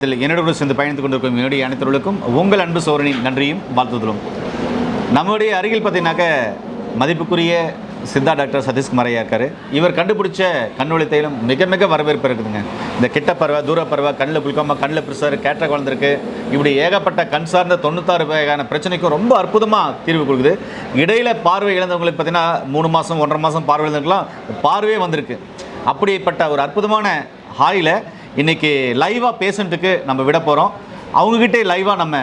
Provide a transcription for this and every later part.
இதில் என்னோடு சேர்ந்து பயணித்துக் கொண்டிருக்கும் என்னுடைய அனைத்தவர்களுக்கும் உங்கள் அன்பு சோழனின் நன்றியும் வாழ்த்துதலும். நம்முடைய அருகில் பார்த்தீங்கன்னாக்க மதிப்புக்குரிய சித்தா டாக்டர் சதீஷ்குமார் ஐயா இருக்கார். இவர் கண்டுபிடிச்ச கண்ணொளி தைலம் மிக மிக வரவேற்பு இருக்குதுங்க. இந்த கிட்ட பறவை, தூர பறவை, கண்ணில் குளுக்கோமா, கண்ணில் ப்ரெஷர், கேட்ராக் வளர்ந்துருக்கு, இப்படி ஏகப்பட்ட கண் சார்ந்த 96 வகையான பிரச்சனைக்கும் ரொம்ப அற்புதமாக தீர்வு கொடுக்குது. இடையில் பார்வை இழந்தவங்களுக்கு பார்த்தீங்கன்னா 3 மாதம் 1.5 மாதம் பார்வை இழந்தவங்களுக்குலாம் பார்வையே வந்திருக்கு. அப்படிப்பட்ட ஒரு அற்புதமான ஹாயில் இன்றைக்கி லைவாக பேஷண்ட்டுக்கு நம்ம விட போகிறோம். அவங்கக்கிட்டே லைவாக நம்ம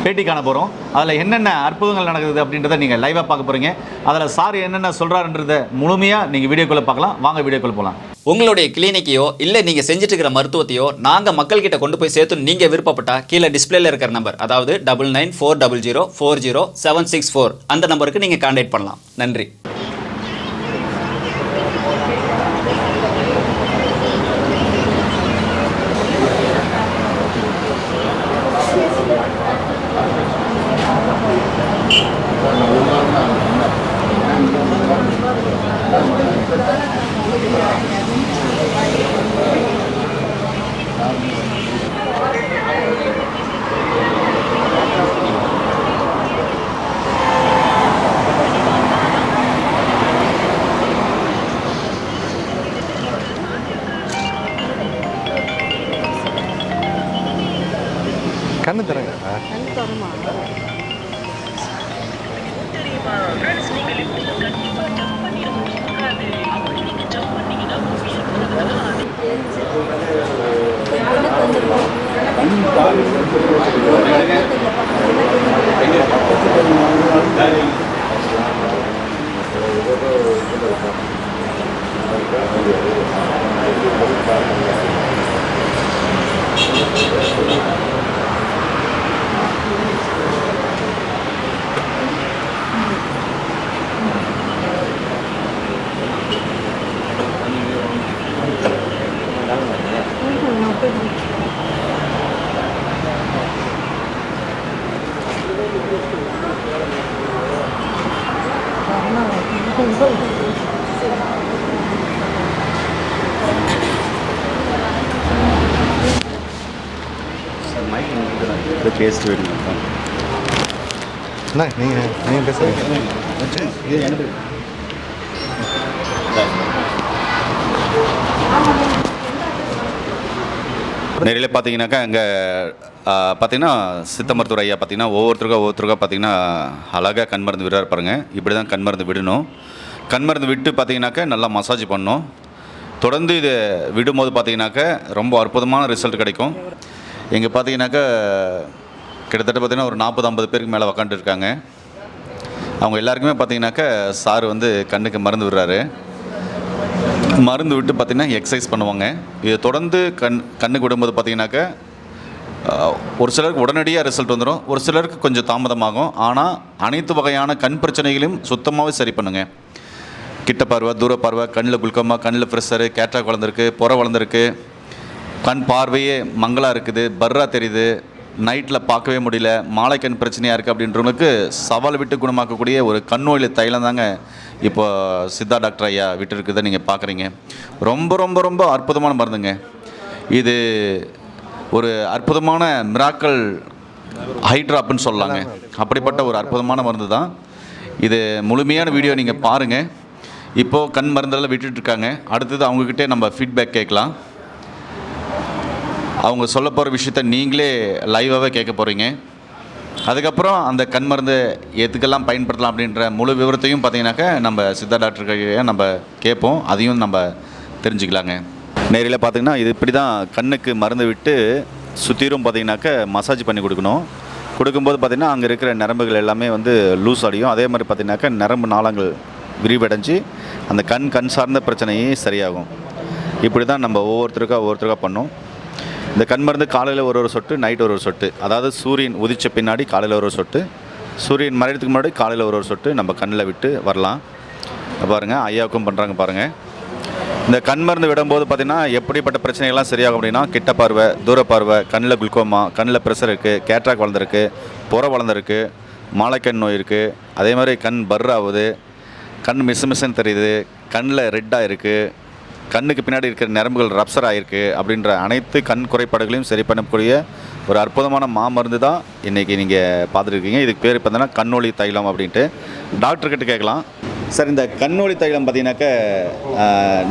பேட்டி காண போகிறோம். அதில் என்னென்ன அற்புதங்கள் நடக்குது அப்படின்றத நீங்கள் லைவாக பார்க்க போகிறீங்க. அதில் சார் என்னென்ன சொல்கிறாருன்றதை முழுமையாக நீங்கள் வீடியோக்குள்ளே பார்க்கலாம். வாங்க வீடியோக்குள்ளே போகலாம். உங்களுடைய கிளினிக்கையோ இல்லை நீங்கள் செஞ்சுட்டு இருக்கிற மருத்துவத்தையோ நாங்கள் மக்கள்கிட்ட கொண்டு போய் சேர்த்து நீங்கள் விருப்பப்பட்டா கீழே டிஸ்பிளேல இருக்கிற நம்பர், அதாவது 9940040764 அந்த நம்பருக்கு நீங்கள் கான்டாக்ட் பண்ணலாம். நன்றி. கண்ணு தரங்க. பேசிட்டு வேணும் நீங்கள் பேசுகிறீங்க. நேரில் பார்த்தீங்கன்னாக்கா இங்கே பார்த்தீங்கன்னா சித்த மருத்துவர் ஐயா பார்த்தீங்கன்னா ஒவ்வொருத்தருக்கா பார்த்தீங்கன்னா அழகாக கண் மருந்து விடுறாரு பாருங்க. இப்படி தான் கண் மருந்து விடணும். கண் மருந்து விட்டு பார்த்தீங்கன்னாக்கா நல்லா மசாஜ் பண்ணணும். தொடர்ந்து இதை விடும்போது பார்த்தீங்கன்னாக்கா ரொம்ப அற்புதமான ரிசல்ட் கிடைக்கும். இங்கே பார்த்தீங்கன்னாக்கா கிட்டத்தட்ட பார்த்தீங்கன்னா ஒரு 40-50 பேருக்கு மேலே உக்காந்துருக்காங்க. அவங்க எல்லாருக்குமே பார்த்தீங்கன்னாக்கா சார் வந்து கண்ணுக்கு மருந்து விடுறாரு. மருந்து விட்டு பார்த்திங்கன்னா எக்ஸசைஸ் பண்ணுவாங்க. இதை தொடர்ந்து கண்ணுக்கு விடும்போது பார்த்திங்கனாக்கா ஒரு சிலருக்கு உடனடியாக ரிசல்ட் வந்துடும், ஒரு சிலருக்கு கொஞ்சம் தாமதமாகும். ஆனால் அனைத்து வகையான கண் பிரச்சனைகளையும் சுத்தமாகவே சரி பண்ணுங்கள். கிட்ட பார்வை, தூர பார்வை, கண்ணில் குளுக்கோமா, கண்ணில் ப்ரெஷரு, கேட்ராக் வளர்ந்துருக்கு, புற வளர்ந்துருக்கு, கண் பார்வையே மங்கலாக இருக்குது, பர்ரா தெரியுது, நைட்டில் பார்க்கவே முடியல, மாலை கண் பிரச்சனையாக இருக்குது அப்படின்றவங்களுக்கு சவால் விட்டு குணமாக்கக்கூடிய ஒரு கண்ணோயில் தைலம் தாங்க இப்போ சித்தா டாக்டர் ஐயா விட்டு இருக்குதை நீங்கள் பார்க்குறீங்க. ரொம்ப ரொம்ப ரொம்ப அற்புதமான மருந்துங்க. இது ஒரு அற்புதமான மிராக்கல் ஹைட்ராப்னு சொல்லலாங்க. அப்படிப்பட்ட ஒரு அற்புதமான மருந்து தான் இது. முழுமையான வீடியோ நீங்கள் பாருங்கள். இப்போது கண் மருந்தெல்லாம் விட்டுட்டுருக்காங்க. அடுத்தது அவங்கக்கிட்டே நம்ம ஃபீட்பேக் கேட்கலாம். அவங்க சொல்ல போகிற விஷயத்த நீங்களே லைவாகவே கேட்க போகிறீங்க. அதுக்கப்புறம் அந்த கண் மருந்து எதுக்கெல்லாம் பயன்படுத்தலாம் அப்படின்ற முழு விவரத்தையும் பார்த்தீங்கன்னாக்கா நம்ம சித்தா டாக்டர்கிட்ட நம்ம கேட்போம். அதையும் நம்ம தெரிஞ்சுக்கலாங்க. நேரில் பார்த்திங்கன்னா இது இப்படி தான் கண்ணுக்கு மருந்து விட்டு சுற்றிலும் பார்த்திங்கனாக்கா மசாஜ் பண்ணி கொடுக்கணும். கொடுக்கும்போது பார்த்திங்கன்னா அங்கே இருக்கிற நரம்புகள் எல்லாமே வந்து லூஸ் அடையும். அதே மாதிரி பார்த்திங்கனாக்கா நரம்பு நாளங்கள் விரிவடைஞ்சு அந்த கண் சார்ந்த பிரச்சனையே சரியாகும். இப்படி தான் நம்ம ஒவ்வொருத்தருக்கா பண்ணோம். இந்த கண் மருந்து காலையில் ஒரு சொட்டு, நைட் ஒரு சொட்டு, அதாவது சூரியன் உதித்த பின்னாடி காலையில் ஒரு சொட்டு, சூரியன் மறைகிறதுக்கு முன்னாடி காலையில் ஒரு சொட்டு நம்ம கண்ணில் விட்டு வரலாம். பாருங்கள், ஐயாவுக்கும் பண்ணுறாங்க பாருங்கள். இந்த கண் மருந்து விடும்போது பார்த்திங்கன்னா எப்படிப்பட்ட பிரச்சனைகள்லாம் சரியாகும் அப்படின்னா, கிட்ட பார்வை, தூர பார்வை, கண்ணில் குளுக்கோமா, கண்ணில் ப்ரெஷர் இருக்குது, கேட்ராக் வளர்ந்துருக்கு, புற வளர்ந்துருக்கு, மாலைக்கண் நோய் இருக்குது. அதே மாதிரி கண் பர்ராகுது, கண் மிஸ் மிஸ்ன்னு தெரியுது, கண்ணில் ரெட்டாக இருக்குது, கண்ணுக்கு பின்னாடி இருக்கிற நரம்புகள் ரப்சர் ஆகிருக்கு அப்படின்ற அனைத்து கண் குறைபாடுகளையும் சரி பண்ணக்கூடிய ஒரு அற்புதமான மாமருந்து தான் இன்றைக்கி நீங்கள் பார்த்துருக்கீங்க. இதுக்கு பேர் பார்த்தீங்கன்னா கண்ணொளி தைலம் அப்படின்ட்டு. டாக்டர்கிட்ட கேட்கலாம். சார், இந்த கண்ணொளி தைலம் பார்த்தீங்கன்னாக்க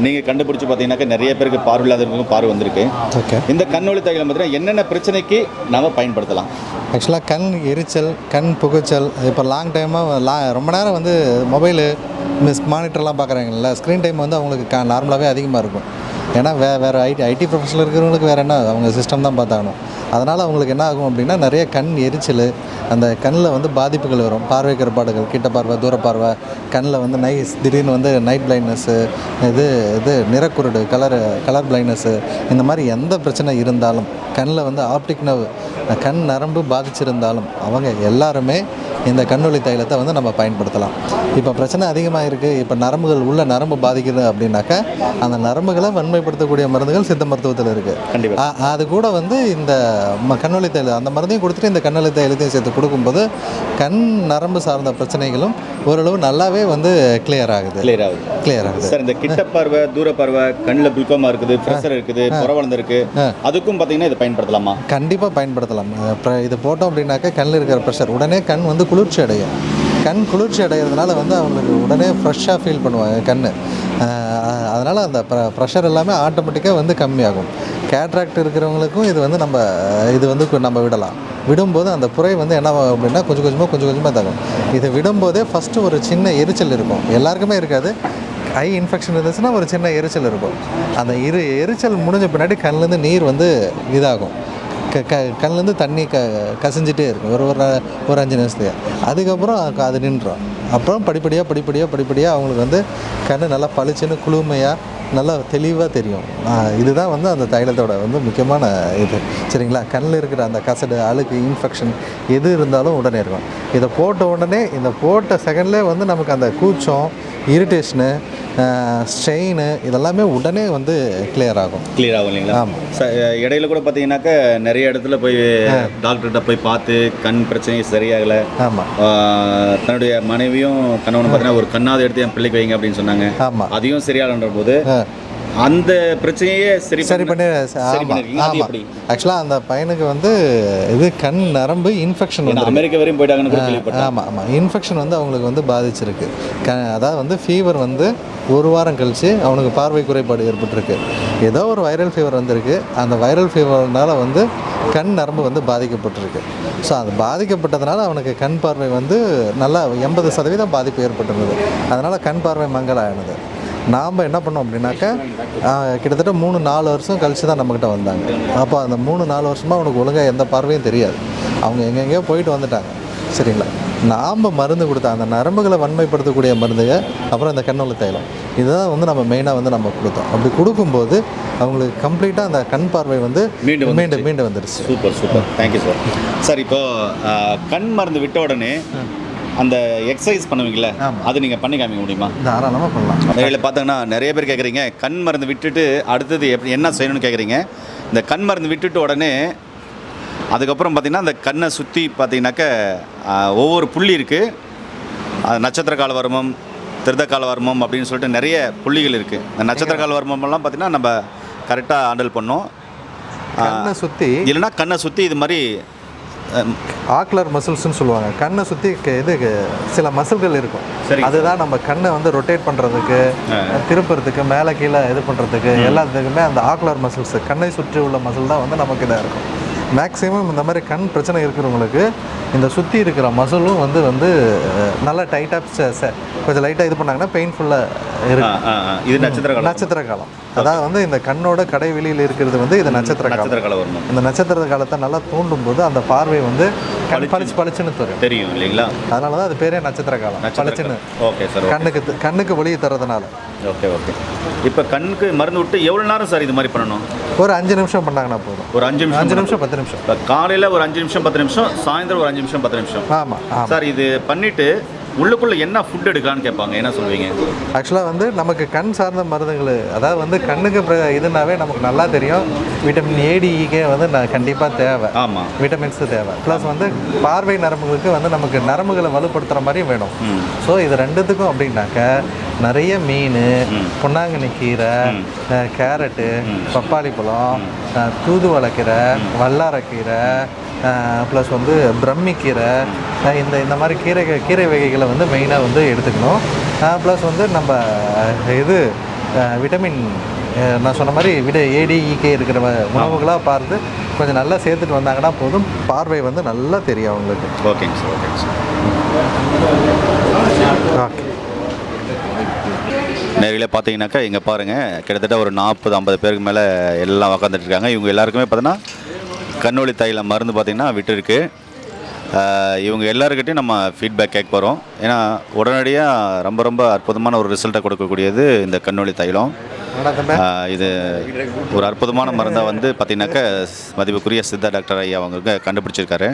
நீங்கள் கண்டுபிடிச்சி பார்த்தீங்கன்னாக்க நிறைய பேருக்கு பார்வை இல்லாதவங்களுக்கும் பார்வை வந்திருக்கு. ஓகே. இந்த கண்ணொளி தைலம் பார்த்தீங்கன்னா என்னென்ன பிரச்சனைக்கு நாம் பயன்படுத்தலாம்? ஆக்சுவலாக கண் எரிச்சல், கண் புகைச்சல், இப்போ லாங் டைமாக ரொம்ப நேரம் வந்து மொபைலு மானிட்டர்லாம் பார்க்குறாங்கல்ல, ஸ்க்ரீன் டைம் வந்து அவங்களுக்கு நார்மலாகவே அதிகமாக இருக்கும். ஏன்னா வேறு ஐடி ப்ரொஃபஷனில் இருக்கிறவங்களுக்கு வேறு என்ன, அவங்க சிஸ்டம் தான் பார்த்தாகணும். அதனால் அவங்களுக்கு என்ன ஆகும் அப்படின்னா நிறைய கண் எரிச்சல், அந்த கண்ணில் வந்து பாதிப்புகள் வரும். பார்வை குறைபாடுகள், கிட்ட பார்வை, தூர பார்வை, கண்ணில் வந்து திடீர்னு வந்து நைட் பிளைண்ட்னஸ்ஸு, நிறக்குருடு, கலர் பிளைண்ட்னஸ்ஸு, இந்த மாதிரி எந்த பிரச்சனை இருந்தாலும், கண்ணில் வந்து ஆப்டிக் நர்வ், கண் நரம்பு பாதிச்சிருந்தாலும் அவங்க எல்லாருமே இந்த கண்ணொளி தைலத்தை வந்து நம்ம பயன்படுத்தலாம். இப்போ பிரச்சனை அதிகமாக இருக்குது, இப்போ நரம்பு பாதிக்குது அப்படின்னாக்கா அந்த நரம்புகளை வன்மைப்படுத்தக்கூடிய மருந்துகள் சித்த மருத்துவத்தில் இருக்குது. கண்டிப்பாக அது கூட வந்து இந்த கண்ணொளி தைலம் அந்த மருந்தையும் கொடுத்துட்டு இந்த கண்ணொளி தைலத்தையும் சேர்த்து கொடுக்கும்போது கண் நரம்பு சார்ந்த பிரச்சனைகளும் ஓரளவு நல்லாவே வந்து கிளியர் ஆகுது. சார், இந்த கிட்ட பார்வை, தூர பார்வை, கண்ணில் குளுக்கோமா இருக்குது, ப்ரெஷர் இருக்குது, புறவளர்ந்து இருக்குது, அதுக்கும் பார்த்தீங்கன்னா இதை பயன்படுத்தலாமா? கண்டிப்பாக பயன்படுத்தலாம். இது போட்டோம் அப்படின்னாக்கா கண்ணில் இருக்கிற ப்ரெஷர் உடனே கண் வந்து குளிர்ச்சி அடையும். கண் குளிர்ச்சி அடைகிறதுனால வந்து அவங்களுக்கு உடனே ஃப்ரெஷ்ஷாக ஃபீல் பண்ணுவாங்க கண். அதனால் அந்த ப்ரெஷர் எல்லாமே ஆட்டோமேட்டிக்காக வந்து கம்மியாகும். கேட்ராக்ட் இருக்கிறவங்களுக்கும் இது வந்து நம்ம விடும்போது அந்த புரை வந்து என்ன ஆகும் அப்படின்னா கொஞ்சம் கொஞ்சமாக தாகும். இதை விடும்போதே ஃபஸ்ட்டு ஒரு சின்ன எரிச்சல் இருக்கும், எல்லாருக்குமே இருக்காது. ஐ இன்ஃபெக்ஷன் இருந்துச்சுன்னா ஒரு சின்ன எரிச்சல் இருக்கும். அந்த எரிச்சல் முடிஞ்ச பின்னாடி கண்லேருந்து நீர் வந்து இதாகும், கண்லேருந்து தண்ணி கசிஞ்சிட்டே இருக்கும் ஒரு 5 நிமிஷத்துக்கு. அதுக்கப்புறம் அது நின்றோம். அப்புறம் படிப்படியாக அவங்களுக்கு வந்து கண் நல்லா பளிச்சுன்னு குளுமையாக நல்லா தெளிவாக தெரியும். இதுதான் வந்து அந்த தைலத்தோட வந்து முக்கியமான இது. சரிங்களா? கண்ணில் இருக்கிற அந்த கசடு, அழுக்கு, இன்ஃபெக்ஷன் எது இருந்தாலும் உடனே இருக்கும். இதை போட்ட உடனே இந்த போட்ட செகண்ட்லேயே வந்து நமக்கு அந்த கூச்சம், இரிட்டேஷனு, ஸ்ட்ரெயின் இதெல்லாமே உடனே வந்து கிளியர் ஆகும் இல்லைங்களா? ஆமாம். இடையில கூட பார்த்தீங்கன்னாக்கா நிறைய இடத்துல போய் டாக்டர்கிட்ட போய் பார்த்து கண் பிரச்சனை சரியாகலை. ஆமாம். தன்னுடைய மனைவியும் கணவன் பார்த்தீங்கன்னா ஒரு கண்ணாவது எடுத்து என் பிள்ளைக்கு வைங்க அப்படின்னு சொன்னாங்க. ஆமாம். அதையும் சரியாகன்ற போது அந்த பிரச்சனையே சரி பண்ணி. ஆக்சுவலாக அந்த பையனுக்கு வந்து இது கண் நரம்பு இன்ஃபெக்ஷன் வந்து அமெரிக்கா வரையும் போயிட்டாங்கன்னு கூட கேள்விப்பட்டேன். ஆமாம். இன்ஃபெக்ஷன் வந்து அவங்களுக்கு வந்து பாதிச்சிருக்கு. அதாவது வந்து ஃபீவர் வந்து 1 வாரம் கழித்து அவனுக்கு பார்வை குறைபாடு ஏற்பட்டிருக்கு. ஏதோ ஒரு வைரல் ஃபீவர் வந்திருக்கு. அந்த வைரல் ஃபீவர்னால வந்து கண் நரம்பு வந்து பாதிக்கப்பட்டிருக்கு. ஸோ அது பாதிக்கப்பட்டதுனால அவனுக்கு கண் பார்வை வந்து நல்லா 80% பாதிப்பு ஏற்பட்டிருந்தது. அதனால் கண் பார்வை மங்கலானது. நாம் என்ன பண்ணோம் அப்படின்னாக்கா கிட்டத்தட்ட 3-4 வருஷம் கழித்து தான் நம்மக்கிட்ட வந்தாங்க. அப்போ அந்த 3-4 வருஷமாக அவனுக்கு ஒழுங்காக எந்த பார்வையும் தெரியாது. அவங்க எங்கெங்கேயோ போயிட்டு வந்துட்டாங்க. சரிங்களா? நாம் மருந்து கொடுத்த அந்த நரம்புகளை வன்மைப்படுத்தக்கூடிய மருந்துகள், அப்புறம் இந்த கண்ணொளி தைலம், இதுதான் வந்து நம்ம மெயினாக வந்து நம்ம கொடுத்தோம். அப்படி கொடுக்கும்போது அவங்களுக்கு கம்ப்ளீட்டாக அந்த கண் பார்வை வந்து மீண்டும் வந்துடுச்சு. சூப்பர். Thank you sir. சார், இப்போது கண் மருந்து விட்ட உடனே அந்த எக்ஸசைஸ் பண்ணுவீங்கள, அது நீங்கள் பண்ணி காமிக்க முடியுமா? தாராளமாக பண்ணலாம். இதில் பார்த்தீங்கன்னா நிறைய பேர் கேட்குறீங்க, கண் மருந்து விட்டுட்டு அடுத்தது என்ன செய்யணும்னு கேட்குறீங்க. இந்த கண் மருந்து விட்டுட்டு உடனே அதுக்கப்புறம் பார்த்திங்கன்னா அந்த கண்ணை சுற்றி பார்த்திங்கனாக்க ஒவ்வொரு புள்ளி இருக்குது. நட்சத்திர கால வர்மம், திருத கால வர்மம் அப்படின்னு சொல்லிட்டு நிறைய புள்ளிகள் இருக்குது. அந்த நட்சத்திர கால வர்மம்லாம் பார்த்திங்கன்னா நம்ம கரெக்டாக ஹேண்டில் பண்ணோம். கண்ணை சுற்றி இல்லைன்னா கண்ணை சுற்றி இது மாதிரி ஆக்லர் மசில்ஸ்ன்னு சொல்லுவாங்க. கண்ணை சுற்றி சில மசில்கள் இருக்கும். அதுதான் நம்ம கண்ணை வந்து ரொட்டேட் பண்ணுறதுக்கு, திருப்புறதுக்கு, மேலே கீழே இது பண்ணுறதுக்கு எல்லாத்துக்குமே அந்த ஆக்லர் மசில்ஸ், கண்ணை சுற்றி உள்ள மசில் தான் வந்து நமக்கு இதாக இருக்கும். மேக்ஸிமம் இந்த மாதிரி கண் பிரச்சனை இருக்கிறவங்களுக்கு இந்த சுற்றி இருக்கிற மசிலும் வந்து நல்லா டைட்டாக கொஞ்சம் லைட்டாக இது பண்ணாங்கன்னா பெயின்ஃபுல்லாக இருக்கும். இது நட்சத்திர காலம். அதாவது வந்து இந்த கண்ணோட கடைவெளியில் இருக்கிறது வந்து இது நட்சத்திர காலம். இந்த நட்சத்திர காலத்தை நல்லா தூண்டும் போது அந்த பார்வை வந்து பளிச்சுன்னு தெரியும் இல்லைங்களா? அதனால தான் அது பேரே நட்சத்திர காலம், பளிச்சுன்னு. Okay sir. கண்ணுக்கு ஒளியை தரதுனால. ஓகே. இப்போ கண்ணுக்கு மருந்து விட்டு எவ்வளோ நேரம் சார் இது மாதிரி பண்ணணும்? ஒரு 5 நிமிஷம் பண்ணாங்கன்னா போதும். ஒரு 5 நிமிஷம் 10 நிமிஷம். காலையில் ஒரு 5 நிமிஷம் 10 நிமிஷம், சாயந்தரம் ஒரு 5 நிமிஷம் 10 நிமிஷம். ஆமாம் சார். இது பண்ணிவிட்டு உள்ளுக்குள்ளே என்ன ஃபுட் எடுக்கலான்னு கேட்பாங்க, என்ன சொல்வீங்க? ஆக்சுவலாக வந்து நமக்கு கண் சார்ந்த மருந்துகள், அதாவது வந்து கண்ணுக்கு இதுனாவே நமக்கு நல்லா தெரியும். விட்டமின் ADEK வந்து கண்டிப்பாக தேவை. ஆமாம். விட்டமின்ஸு தேவை. ப்ளஸ் வந்து பார்வை நரம்புகளுக்கு வந்து நமக்கு நரம்புகளை வலுப்படுத்துகிற மாதிரியும் வேணும். ஸோ இது ரெண்டுத்துக்கும் அப்படின்னாக்க நிறைய மீன், பொன்னாங்கண்ணி கீரை, கேரட்டு, பப்பாளி பழம், தூதுவளை கீரை, வல்லாரக்கீரை, ப்ளஸ் வந்து பிரம்மிக்கீரை, இந்த மாதிரி கீரை வகைகளை வந்து மெயினாக வந்து எடுத்துக்கணும். ப்ளஸ் வந்து நம்ம இது விட்டமின் நான் சொன்ன மாதிரி ADEK இருக்கிற உணவுகளாக பார்த்து கொஞ்சம் நல்லா சேர்த்துட்டு வந்தாங்கன்னா போதும், பார்வை வந்து நல்லா தெரியும் அவங்களுக்கு. ஓகேங்க சார், ஓகேங்க சார். ஓகே, நேரில் பார்த்தீங்கன்னாக்கா இங்கே பாருங்கள், கிட்டத்தட்ட ஒரு 40-50 பேருக்கு மேலே எல்லாம் உக்காந்துட்டு இருக்காங்க. இவங்க எல்லாருக்குமே பார்த்தீங்கன்னா கண்ணொளி தைலம் மருந்து பார்த்திங்கன்னா விட்டுருக்கு. இவங்க எல்லாருக்கிட்டையும் நம்ம ஃபீட்பேக் கேட்க போகிறோம். ஏன்னா உடனடியாக ரொம்ப அற்புதமான ஒரு ரிசல்ட்டை கொடுக்கக்கூடியது இந்த கண்ணொளி தைலம். இது ஒரு அற்புதமான மருந்தாக வந்து பார்த்திங்கனாக்கா மதிப்புக்குரிய சித்தா டாக்டர் ஐயா அவங்க கண்டுபிடிச்சிருக்காரு.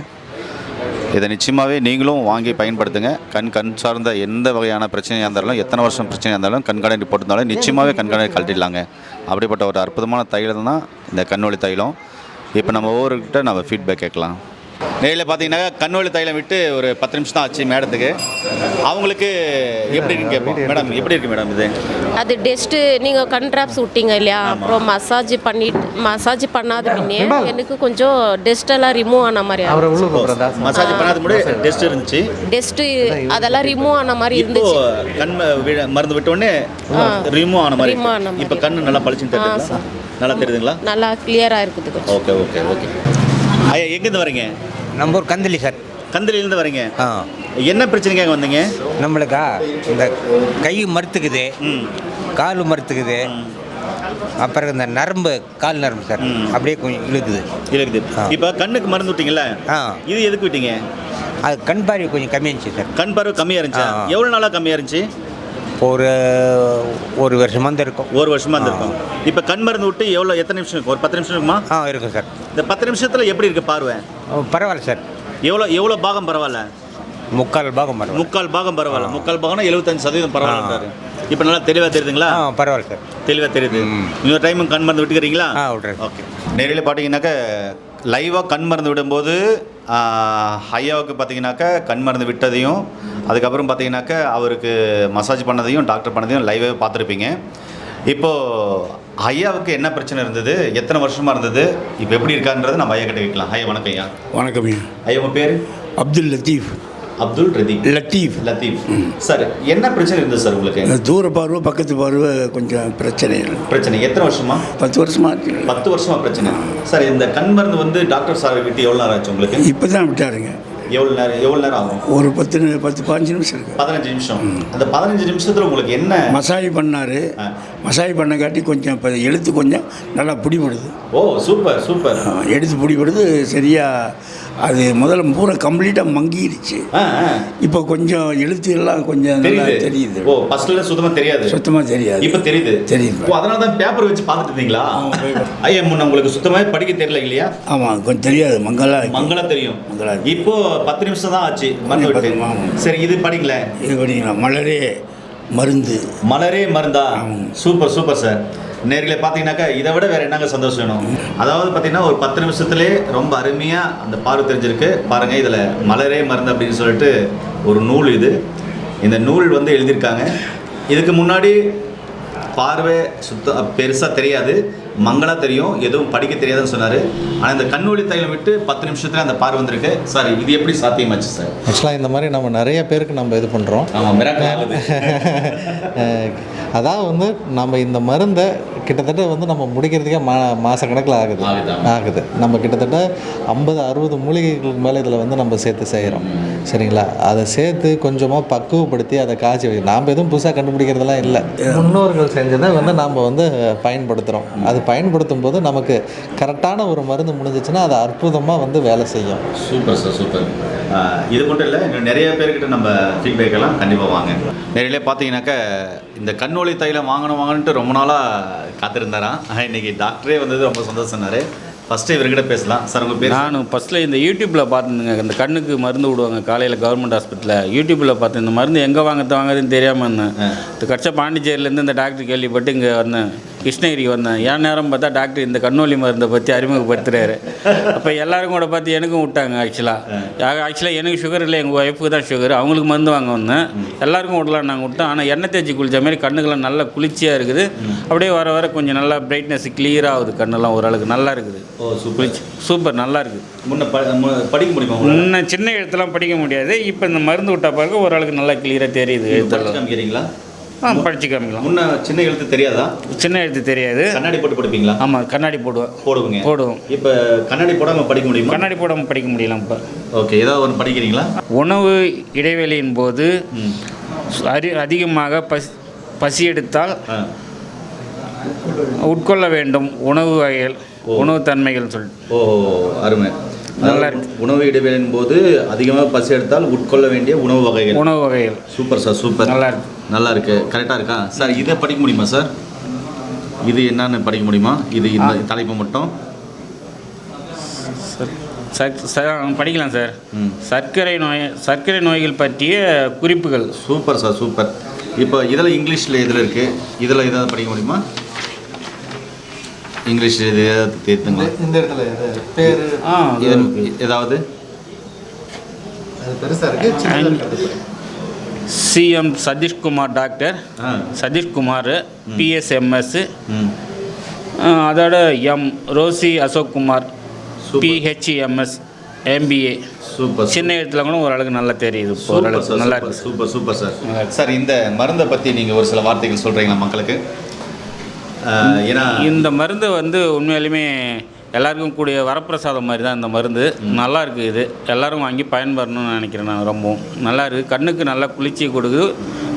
இதை நிச்சயமாகவே நீங்களும் வாங்கி பயன்படுத்துங்க. கண் சார்ந்த எந்த வகையான பிரச்சனையாக இருந்தாலும், எத்தனை வருஷம் பிரச்சனையாக இருந்தாலும், கண்காணி ரிப்போர்ட் இருந்தாலும் நிச்சயமாகவே கண்காணி கழட்டிடலாங்க. அப்படிப்பட்ட ஒரு அற்புதமான தைலம் தான் இந்த கண்ணொளி தைலம். இப்போ நம்ம ஒவ்வொருக்கிட்ட நம்ம ஃபீட்பேக் கேட்கலாம். நேரில் பார்த்தீங்கன்னா கண்ணொளி தைலம் விட்டு ஒரு 10 நிமிஷம் தான் ஆச்சு மேடத்துக்கு. அவங்களுக்கு எப்படி இருக்குன்னு கேட்போம். மேடம் எப்படி இருக்குது மேடம் இது? அது டெஸ்ட்டு நீங்கள் கண் ட்ராப்ஸ் விட்டீங்க இல்லையா, அப்புறம் மசாஜ் பண்ணாத முன்னே எனக்கு கொஞ்சம் டெஸ்ட்டெல்லாம் ரிமூவ் ஆன மாதிரி மசாஜ் பண்ணாத முன்னாடி டெஸ்ட் இருந்துச்சு. டெஸ்ட்டு அதெல்லாம் ரிமூவ் ஆன மாதிரி இருந்துச்சு. கண் மருந்து விட்ட உடனே ரிமூவ் ஆன மாதிரி. இப்போ கண்ணு நல்லா பளிச்சுன்னு தெரியுதுங்களா? நல்லா தெரியுதுங்களா? நல்லா கிளியராக இருக்குது. Okay okay okay. ஐயா எங்கேருந்து வரீங்க? நம்ம ஒரு கந்தளி சார். கந்தளிலேருந்து வரீங்க. என்ன பிரச்சனைக்காக வந்தீங்க? நம்மளுக்கா இந்த கை மறுத்துக்குது, கால் மறுத்துக்குது, அப்புறம் இந்த நரம்பு, கால் நரம்பு சார் அப்படியே கொஞ்சம் இழுக்குது. இப்போ கண்ணுக்கு மருந்து விட்டீங்கல்ல, இது எதுக்கு விட்டீங்க? அது கண் பார்வை கொஞ்சம் கம்மியாச்சு சார். கண் பார்வை கம்மியாக இருந்துச்சு. எவ்வளோ நாளாக கம்மியாக இருந்துச்சு? ஒரு வருஷமாக தான் இருக்கும். ஒரு வருஷமாக இருந்திருக்கும். இப்போ கண் மருந்து விட்டு எத்தனை நிமிஷம் இருக்கும்? ஒரு 10 நிமிஷம் இருக்குமா? இருக்கும் சார். இந்த 10 நிமிஷத்தில் எப்படி இருக்குது பார்வை? பரவாயில்ல சார். எவ்வளோ பாகம் பரவாயில்ல? 3/4 பாகம் பரவாயில்ல. 3/4 பாகம் பரவாயில்ல. 3/4 பாகம்னா 75% பரவாயில்ல. இப்போ நல்லா தெளிவாக தெரியுதுங்களா? பரவாயில்ல சார், தெளிவாக தெரியுது. இன்னொரு டைம் கண் மருந்து விட்டுக்கிறீங்களா? விட்றேன். ஓகே. நேரில் பார்த்தீங்கன்னாக்கா லைவாக கண் மருந்து விடும்போது ஐயாவுக்கு பார்த்தீங்கன்னாக்கா கண் மருந்து விட்டதையும், அதுக்கப்புறம் பார்த்தீங்கன்னாக்கா அவருக்கு மசாஜ் பண்ணதையும் டாக்டர் பண்ணதையும் லைவாகவே பார்த்துருப்பீங்க. இப்போது ஐயாவுக்கு என்ன பிரச்சனை இருந்தது, எத்தனை வருஷமாக இருந்தது, இப்போ எப்படி இருக்கான்றது நம்ம ஐயா கிட்ட கேட்கலாம். ஐயா வணக்கம். ஐயா வணக்கம். ஐயா உங்கள் பேர்? அப்துல் லத்தீஃப். அப்துல் லத்தீஃப். சார் என்ன பிரச்சனை இருந்தது சார் உங்களுக்கு? தூர பார்வை, பக்கத்து பார்வை கொஞ்சம் பிரச்சனை. எத்தனை வருஷமா? 10 வருஷமா. 10 வருஷமா பிரச்சனை. சார் இந்த கண் மருந்து வந்து டாக்டர் சார் விட்டு எவ்வளோ நேரம் ஆச்சு உங்களுக்கு? இப்போ தான் விட்டாருங்க. எவ்வளோ நேரம் ஆகும்? ஒரு 10-15 நிமிஷம் இருக்கு. 15 நிமிஷம். அந்த 15 நிமிஷத்தில் உங்களுக்கு என்ன? மசாஜ் பண்ணார். மசாஜ் பண்ணங்காட்டி கொஞ்சம் இப்போ எழுத்து கொஞ்சம் நல்லா பிடிபடுது. ஓ சூப்பர் சூப்பர். எடுத்து பிடிபடுது சரியாக. அது முதல்ல பூரா கம்ப்ளீட்டாக மங்கிடுச்சு. இப்போ கொஞ்சம் எழுத்து எல்லாம் கொஞ்சம் நல்லா தெரியுது. ஓ ஃபர்ஸ்ட்ல சுத்தமாக தெரியாது. இப்போ தெரியுது. அதனால தான் பேப்பர் வச்சு பார்த்துட்டு இருந்தீங்களா? ஐயா முன்ன உங்களுக்கு சுத்தமாக படிக்க தெரியல இல்லையா? ஆமாம், கொஞ்சம் தெரியாது. மங்களா தெரியும். இப்போ 10 நிமிஷம் தான் ஆச்சு மருந்து விட்டு. சரி இது படிக்கலாம். மலரே மருந்தா? Super super sir. நேரில் பார்த்தீங்கன்னாக்கா இதை விட வேறு என்னங்க சந்தோஷம் வேணும்? அதாவது பார்த்தீங்கன்னா ஒரு 10 நிமிஷத்துலேயே ரொம்ப அருமையாக அந்த பார்வை தெரிஞ்சிருக்கு. பாருங்கள், இதில் மலரே மருந்து அப்படின்னு சொல்லிட்டு ஒரு நூல். இந்த நூல் வந்து எழுதியிருக்காங்க. இதுக்கு முன்னாடி பார்வை பெருசாக தெரியாது, மங்களாக தெரியும், எதுவும் படிக்க தெரியாதுன்னு சொன்னார். ஆனால் இந்த கண்ணொளி தைலம் விட்டு 10 நிமிஷத்தில் அந்த பார்வை வந்திருக்கு. சார் இது எப்படி சாத்தியமாச்சு சார்? ஆக்சுவலாக இந்த மாதிரி நம்ம நிறைய பேருக்கு நம்ம இது பண்ணுறோம். அதாவது வந்து நம்ம இந்த மருந்தை கிட்டத்தட்ட வந்து நம்ம முடிக்கிறதுக்கே மாதக்கணக்கில் ஆகுது. நம்ம கிட்டத்தட்ட 50-60 மூலிகைகளுக்கு மேலே இதில் வந்து நம்ம சேர்த்து செய்கிறோம். சரிங்களா? அதை சேர்த்து கொஞ்சமாக பக்குவப்படுத்தி அதை காய்ச்சி நாம் எதுவும் புதுசாக கண்டுபிடிக்கிறதெல்லாம் இல்லை. முன்னோர்கள் செஞ்சதை வந்து நாம் வந்து பயன்படுத்துகிறோம். அது பயன்படுத்தும் போது நமக்கு கரெக்டான ஒரு மருந்து முடிஞ்சிச்சுன்னா அது அற்புதமாக வந்து வேலை செய்யும். Super sir, super. இது மட்டும் இல்லை, இன்னும் நிறைய பேர்கிட்ட நம்ம ஃபீட்பேக் எல்லாம் கண்டிப்பாக வாங்க. நிறைய பார்த்தீங்கன்னாக்கா இந்த கண்ணொளி தைலம் வாங்கணுன்ட்டு ரொம்ப நாளாக காத்திருந்தாராம். இன்றைக்கி டாக்டரே வந்தது ரொம்ப சந்தோஷம் சொன்னார். ஃபஸ்ட்டு இவர்கிட்ட பேசலாம். சார் உங்கள் பேர்? நான் ஃபஸ்ட்டில் இந்த யூடியூப்பில் பார்த்துருந்தேங்க. இந்த கண்ணுக்கு மருந்து விடுவாங்க காலையில் கவர்மெண்ட் ஹாஸ்பிட்டலில். யூடியூப்பில் பார்த்து இந்த மருந்து எங்கே வாங்குறதுன்னு தெரியாமல் இருந்தேன். இந்த கட்ச பாண்டிச்சேரியிலேருந்து இந்த டாக்டர் கேள்விப்பட்டு இங்கே வந்தேன். கிருஷ்ணகிரிக்கு வந்தேன். என் நேரம் பார்த்தா டாக்டர் இந்த கண்ணொலி மருந்தை பற்றி அறிமுகப்படுத்துகிறாரு. அப்போ எல்லாருக்கும் கூட பார்த்து எனக்கும் விட்டாங்க. ஆக்சுவலாக எனக்கு சுகர் இல்லை, எங்கள் ஒய்ஃபுக்கு தான் சுகர். அவங்களுக்கு மருந்து வாங்க வந்தேன். எல்லாருக்கும் விடலாம் நாங்கள் விட்டோம். ஆனால் எண்ணெய் தேய்ச்சி குளித்த மாதிரி கண்ணுக்கெல்லாம் நல்லா குளிர்ச்சியாக இருக்குது. அப்படியே வர வர கொஞ்சம் நல்லா பிரைட்னஸ் கிளியராக ஆகுது. கண்ணெல்லாம் ஓரளவுக்கு நல்லா இருக்குது. சூப்பர் நல்லா இருக்குது. படிக்க முடியுமா? முன்ன சின்ன எழுத்துலாம் படிக்க முடியாது. இப்போ இந்த மருந்து விட்டா பாருங்க ஓரளவுக்கு நல்லா கிளியராக தெரியுது. எழுத்தெல்லாம் காமிக்கிறீங்களா? படிச்சு காமிக்கலாம். முன்ன சின்ன எழுத்து தெரியாதா? சின்ன எழுத்து தெரியாது. கண்ணாடி போட்டு படிப்பீங்களா? ஆமாம், கண்ணாடி போடுவோம். இப்போ கண்ணாடி போடாமல் படிக்க முடியுமா? கண்ணாடி போடாமல் படிக்க முடியலாம். இப்போ ஓகே, ஏதாவது ஒன்று படிக்கிறீங்களா? உணவு இடைவெளியின் போது அதிகமாக பசி எடுத்தால் உட்கொள்ள வேண்டும் உணவு வகைகள், உணவு தன்மைகள் சொல்லிட்டு. அருமை. நல்லா இருக்கு. உணவு இடைவெளியின் போது அதிகமாக பசி எடுத்தால் உட்கொள்ள வேண்டிய உணவு வகைகள். Super sir, super. நல்லா இருக்கு. கரெக்டாக இருக்கா சார்? இதை படிக்க முடியுமா சார்? இது என்னன்னு படிக்க முடியுமா? இந்த தலைப்பு மட்டும் படிக்கலாம் சார். சர்க்கரை நோய்கள் பற்றிய குறிப்புகள். Super sir, super. இப்போ இதில் இங்கிலீஷில் இதில் இருக்குது, இதில் ஏதாவது படிக்க முடியுமா? இங்கிலீஷ் இது ஏதாவது தேர்த்துங்களா? இந்த இடத்துல பேர் ஏதாவது பெருசாக இருக்குது. CM Satishkumar, doctor Satishkumar, BSMS. அதோட M Rosy Ashokkumar, BHMS, MBA. Super. சின்ன இடத்துல கூட ஓரளவுக்கு நல்லா தெரியுது. ஓரளவுக்கு நல்லா இருக்கு. Super super sir. சார், இந்த மருந்தை பற்றி நீங்கள் ஒரு சில வார்த்தைகள் சொல்கிறீங்களா மக்களுக்கு? ஏன்னா இந்த மருந்து வந்து உண்மையிலுமே எல்லாருக்கும் கூடிய வரப்பிரசாதம் மாதிரி தான் இந்த மருந்து. நல்லா இருக்குது. இது எல்லோரும் வாங்கி பயன்படணும்னு நினைக்கிறேன். நான் ரொம்பவும் நல்லா இருக்குது. கண்ணுக்கு நல்லா குளிர்ச்சியை கொடுக்குது.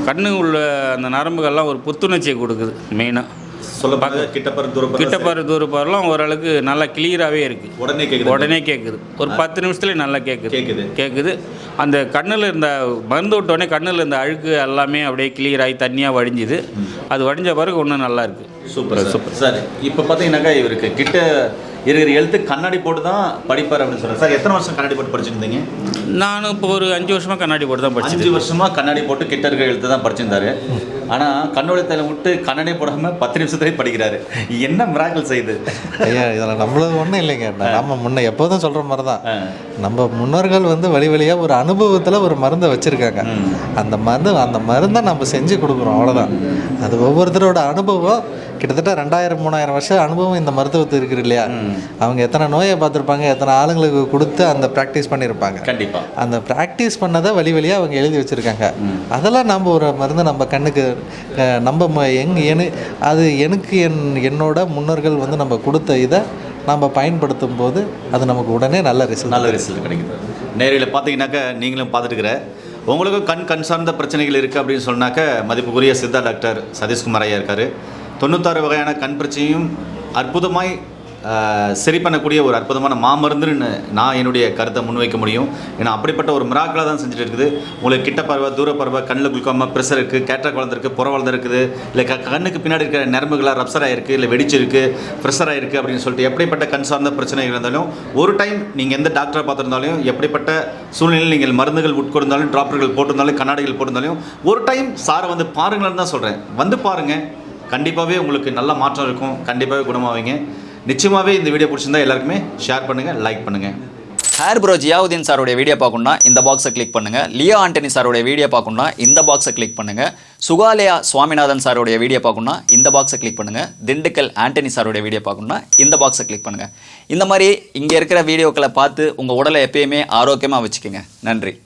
கண்ணு உள்ள அந்த நரம்புகள்லாம் ஒரு புத்துணர்ச்சியை கொடுக்குது. மெயினாக சொல்ல பார்க்க கிட்டப்பாரு தூரப்பாரெலாம் ஓரளவுக்கு நல்லா கிளியராகவே இருக்குது. உடனே கேட்குது. ஒரு 10 நிமிஷத்துலேயே நல்லா கேட்குது. அந்த கண்ணில் இருந்த மருந்து விட்டோடனே கண்ணில் இருந்த அழுக்கு எல்லாமே அப்படியே கிளியராகி தண்ணியாக வடிஞ்சுது. அது வடிஞ்ச பிறகு ஒன்றும் நல்லா இருக்குது. Super sir. இப்போ பார்த்தீங்கன்னாக்கா இவருக்கு கிட்ட இருக்கிற எழுத்து கண்ணாடி போட்டு தான் படிப்பார் அப்படின்னு சொல்கிறேன். சார், எத்தனை வருஷம் கண்ணாடி போட்டு படிச்சுருந்தீங்க? நானும் இப்போ ஒரு 5 வருஷமாக கண்ணாடி போட்டு தான் படிச்சேன். 5 வருஷமாக கண்ணாடி போட்டு கிட்ட இருக்கிற எழுத்து தான் படிச்சிருந்தாரு. ஆனால் கண்ணோட தலை விட்டு கண்ணாடி போடாமல் 10 நிமிஷத்துலேயே படிக்கிறாரு. என்ன மிராக்கிள் செய்யுது ஐயா? இதில் நம்மளது ஒன்றும் இல்லைங்க. நம்ம முன்ன எப்போதும் சொல்கிற மாதிரி தான். நம்ம முன்னோர்கள் வந்து வழியாக ஒரு அனுபவத்தில் ஒரு மருந்தை வச்சுருக்காங்க. அந்த மருந்தை நம்ம செஞ்சு கொடுக்குறோம், அவ்வளோதான். அது ஒவ்வொருத்தரோட அனுபவம். கிட்டத்தட்ட 2000-3000 வருஷம் அனுபவம் இந்த மருத்துவத்துக்கு இருக்குது இல்லையா? அவங்க எத்தனை நோயை பார்த்துருப்பாங்க, எத்தனை ஆளுங்களுக்கு கொடுத்து அந்த ப்ராக்டிஸ் பண்ணியிருப்பாங்க. கண்டிப்பாக அந்த ப்ராக்டிஸ் பண்ணதை வழியாக அவங்க எழுதி வச்சுருக்காங்க. அதெல்லாம் நம்ம ஒரு மருந்து நம்ம கண்ணுக்கு நம்ம அது எனக்கு என்னோட முன்னோர்கள் வந்து நம்ம கொடுத்த இதை நம்ம பயன்படுத்தும் போது அது நமக்கு உடனே நல்ல ரிசல்ட் கிடைக்குது. நேரில் பார்த்தீங்கன்னாக்கா நீங்களும் பார்த்துட்டுக்கிற உங்களுக்கும் கண் சார்ந்த பிரச்சனைகள் இருக்குது அப்படின்னு சொன்னாக்க மதிப்புக்குரிய சித்தா டாக்டர் சதீஷ்குமார் ஐயா இருக்கார். 96 வகையான கண் பிரச்சனையும் அற்புதமாய் சரி பண்ணக்கூடிய ஒரு அற்புதமான மாமருந்துன்னு நான் என்னுடைய கருத்தை முன்வைக்க முடியும். ஏன்னா அப்படிப்பட்ட ஒரு மிராக்கலாக தான் செஞ்சுட்டு இருக்குது. உங்களுக்கு கிட்ட பறவை, தூர பறவை, கண்ணில் குளுக்காம ப்ரெஷர் இருக்குது, கேட்ராக்ட் வளர்ந்துருக்கு, புற வளர்ந்துருக்குது, இல்லை கண்ணுக்கு பின்னாடி இருக்கிற நரம்புகளாக ரப்சர் ஆகிருக்கு, இல்லை வெடிச்சிருக்கு, ப்ரெஷர் ஆகிருக்கு அப்படின்னு சொல்லிட்டு எப்படிப்பட்ட கண் சார்ந்த பிரச்சனைகள் இருந்தாலும் ஒரு டைம் நீங்கள் எந்த டாக்டரை பார்த்துருந்தாலும், எப்படிப்பட்ட சூழ்நிலையில் நீங்கள் மருந்துகள் உட்கொண்டாலும், ட்ராப்பர்கள் போட்டிருந்தாலும், கண்ணாடிகள் போட்டிருந்தாலும் ஒரு டைம் சாரை வந்து பாருங்களான்னு தான் சொல்கிறேன். வந்து பாருங்கள், கண்டிப்பாகவே உங்களுக்கு நல்ல மாற்றம் இருக்கும். கண்டிப்பாகவே குணமாவீங்க. நிச்சயமாகவே இந்த வீடியோ பிடிச்சிருந்தா எல்லாருக்குமே ஷேர் பண்ணுங்கள், லைக் பண்ணுங்கள். ஹேர் ப்ரோ ஜியாவுதீன் சாரோடைய வீடியோ பார்க்கணும்னா இந்த பாக்ஸை கிளிக் பண்ணுங்கள். லியோ ஆண்டனி சாரோடைய வீடியோ பார்க்கணும்னா இந்த பாக்ஸை கிளிக் பண்ணுங்கள். சுகாலயா சுவாமிநாதன் சாரோடைய வீடியோ பார்க்கணும்னா இந்த பாக்ஸை கிளிக் பண்ணுங்கள். திண்டுக்கல் ஆண்டனி சாரோடைய வீடியோ பார்க்கணும்னா இந்த பாக்ஸை கிளிக் பண்ணுங்கள். இந்த மாதிரி இங்கே இருக்கிற வீடியோக்களை பார்த்து உங்கள் உடலை எப்பயுமே ஆரோக்கியமாக வச்சுக்கோங்க. நன்றி.